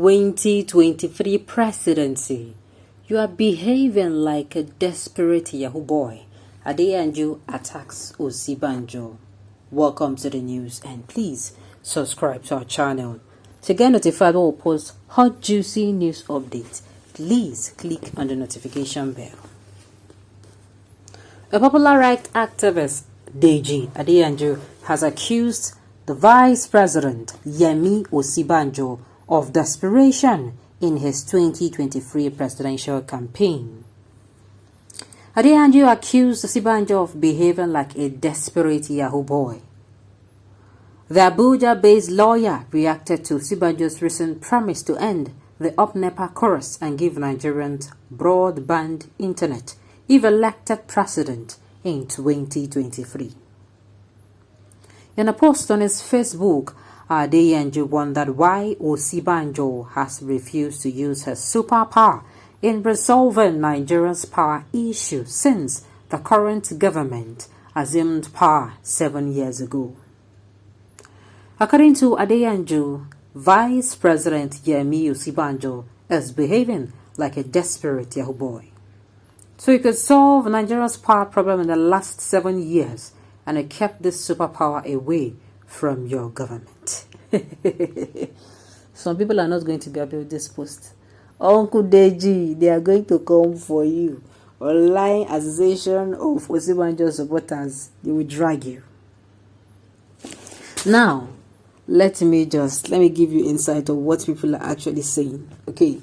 2023 presidency. You are behaving like a desperate Yahoo boy. Adeyanju attacks Osinbajo. Welcome to the news, and please subscribe to our channel to get notified when we post hot juicy news updates. Please click on the notification bell. A popular right activist, Deji Adeyanju, has accused the Vice President Yemi Osinbajo of desperation in his 2023 presidential campaign. Adeyanju accused Osinbajo of behaving like a desperate Yahoo boy. The Abuja-based lawyer reacted to Osinbajo's recent promise to end the up-NEPA chorus and give Nigerians broadband internet if elected president in 2023. In a post on his Facebook, Adeyanju wondered why Osinbajo has refused to use her superpower in resolving Nigeria's power issue since the current government assumed power 7 years ago. According to Adeyanju, Vice President Yemi Osinbajo is behaving like a desperate Yahoo boy. So he could solve Nigeria's power problem in the last 7 years, and he kept this superpower away from your government. Some people are not going to be happy with this post. Uncle Deji, they are going to come for you. Online accusation of Osinbajo supporters, they will drag you. Now, let me give you insight of what people are actually saying. Okay.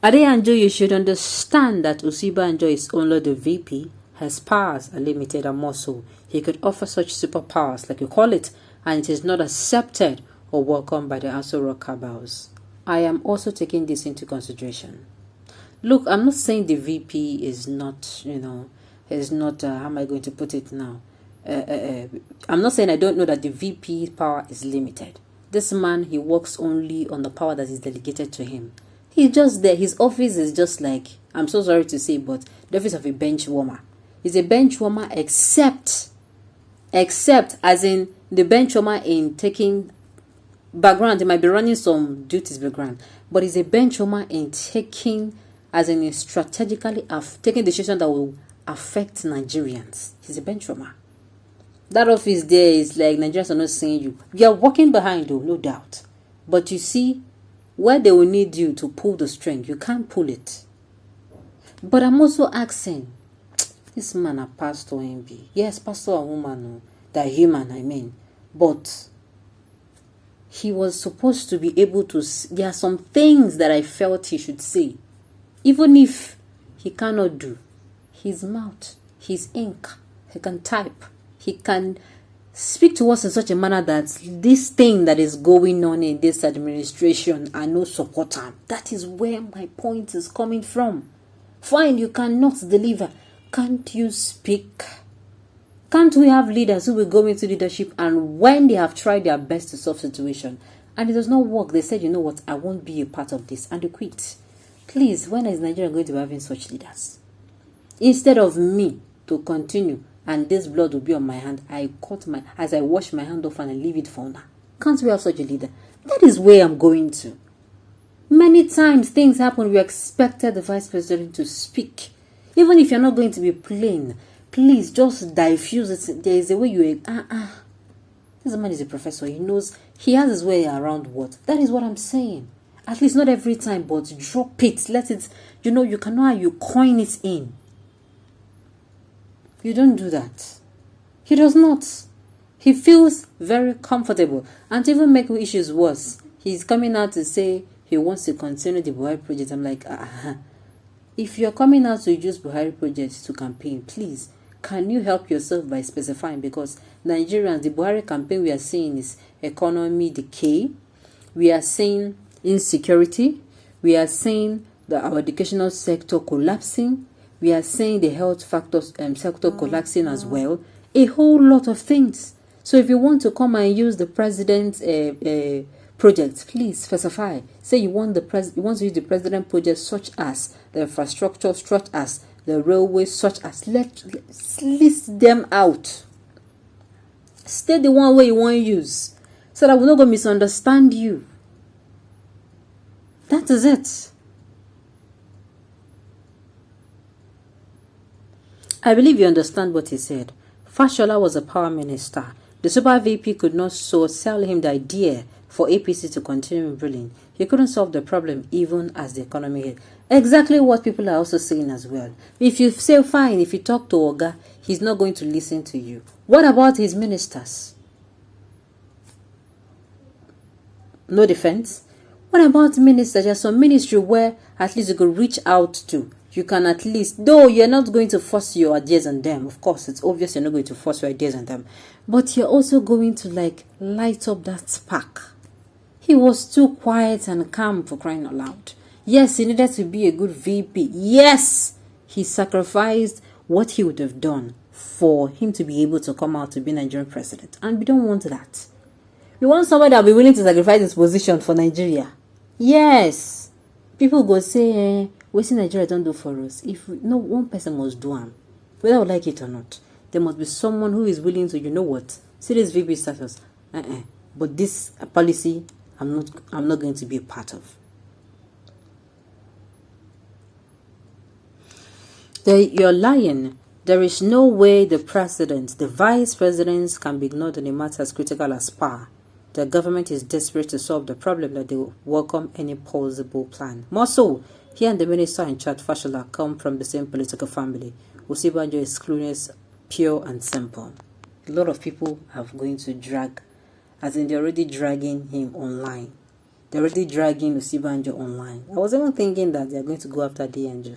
Adeyanju, you should understand that Osinbajo is only the VP. His powers are limited, and more so, he could offer such superpowers, like you call it, and it is not accepted or welcomed by the YAH00 cabals. I am also taking this into consideration. Look, I'm not saying the VP is not, how am I going to put it now? I'm not saying I don't know that the VP power is limited. This man, he works only on the power that is delegated to him. He's just there. His office is just like, I'm so sorry to say, but the office of a bench warmer. He's a bench warmer except as in the bench warmer in taking background. He might be running some duties background, but he's a bench warmer in taking, as in strategically taking decisions that will affect Nigerians. He's a bench warmer. That office there is like Nigerians are not seeing you. You are walking behind though, no doubt. But you see, where they will need you to pull the string, you can't pull it. But I'm also asking, this man a pastor MB. Yes, pastor a woman, that human, I mean. But he was supposed to be able to, there are some things that I felt he should say. Even if he cannot do. His mouth, his ink, he can type. He can speak to us in such a manner that this thing that is going on in this administration, I no support him. That is where my point is coming from. Fine, you cannot deliver. Can't you speak? Can't we have leaders who will go into leadership, and when they have tried their best to solve situation and it does not work, they said, you know what, I won't be a part of this, and they quit. Please, when is Nigeria going to be having such leaders? Instead of me to continue and this blood will be on my hand, as I wash my hand off and I leave it for now. Can't we have such a leader? That is where I'm going to. Many times things happen, we expected the vice president to speak. Even if you're not going to be plain, please just diffuse it. There is a way you this man is a professor. He knows, he has his way around what. That is what I'm saying. At least not every time, but drop it. Let it, you can know how you coin it in. You don't do that. He does not. He feels very comfortable. And to even make issues worse, he's coming out to say he wants to continue the Buhari project. I'm like, if you're coming out to use Buhari project to campaign, please, can you help yourself by specifying? Because Nigerians, the Buhari campaign we are seeing is economy decay. We are seeing insecurity. We are seeing our educational sector collapsing. We are seeing the health sector collapsing as well. A whole lot of things. So if you want to come and use the president's project, please specify. Say you want to use the president project such as the infrastructure, such as the railways, such as let's list them out. State the one way you want to use, so that we're not going to misunderstand you. That is it. I believe you understand what he said. Fashola was a power minister. The Super VP could not sell him the idea for APC to continue ruling. He couldn't solve the problem even as the economy hit. Exactly what people are also saying as well. If you say fine, if you talk to Oga, he's not going to listen to you. What about his ministers? No defense. What about ministers? There's some ministry where at least you could reach out to. You can at least, though you're not going to force your ideas on them. Of course, it's obvious you're not going to force your ideas on them. But you're also going to light up that spark. He was too quiet and calm, for crying out loud. Yes, he needed to be a good VP. Yes, he sacrificed what he would have done for him to be able to come out to be Nigerian president. And we don't want that. We want somebody that will be willing to sacrifice his position for Nigeria. Yes. People go say, what Nigeria don't do for us. If no one person must do them, whether we like it or not. There must be someone who is willing to, you know what, see this VP status. But this policy, I'm not going to be a part of. You're lying. There is no way the president, the vice presidents can be ignored in a matter as critical as power. The government is desperate to solve the problem that they will welcome any plausible plan. More so, he and the minister in charge, Fashola, come from the same political family. Osinbajo is clueless, pure and simple. A lot of people are going to drag, as in they're already dragging him online. They're already dragging Osinbajo online. I was even thinking that they're going to go after the angel.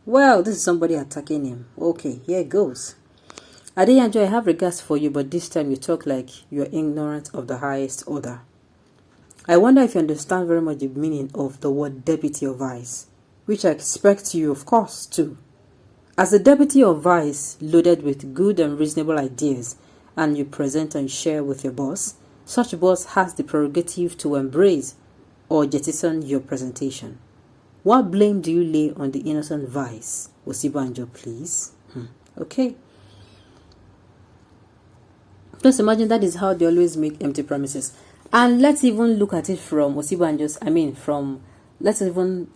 Well, this is somebody attacking him. Okay, here it goes. YAH00, I have regards for you, but this time you talk like you're ignorant of the highest order. I wonder if you understand very much the meaning of the word deputy of vice, which I expect you, of course, to. As a deputy of vice, loaded with good and reasonable ideas, and you present and share with your boss, such boss has the prerogative to embrace or jettison your presentation. What blame do you lay on the innocent vice? Osinbajo, please. Okay. Just imagine that is how they always make empty promises. And let's even look at it from Osinbajo's, let's even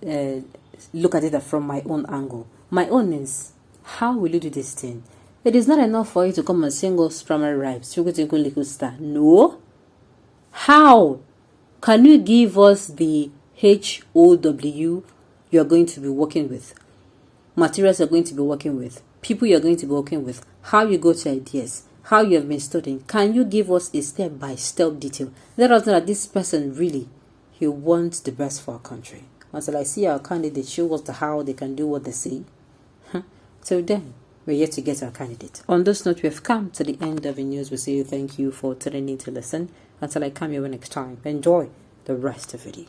look at it from my own angle. My own is, how will you do this thing? It is not enough for you to come and sing us primary rhymes. No. How can you give us the YAH00 you're going to be working with? Materials you're going to be working with? People you're going to be working with? How you go to ideas? How you have been studying? Can you give us a step-by-step detail? Let us know that this person really, he wants the best for our country. Until I see our candidate show us the how they can do what they say. Till then, we're yet to get our candidate. On this note, we have come to the end of the news. We say thank you for tuning in to listen. Until I come here next time, enjoy the rest of the day.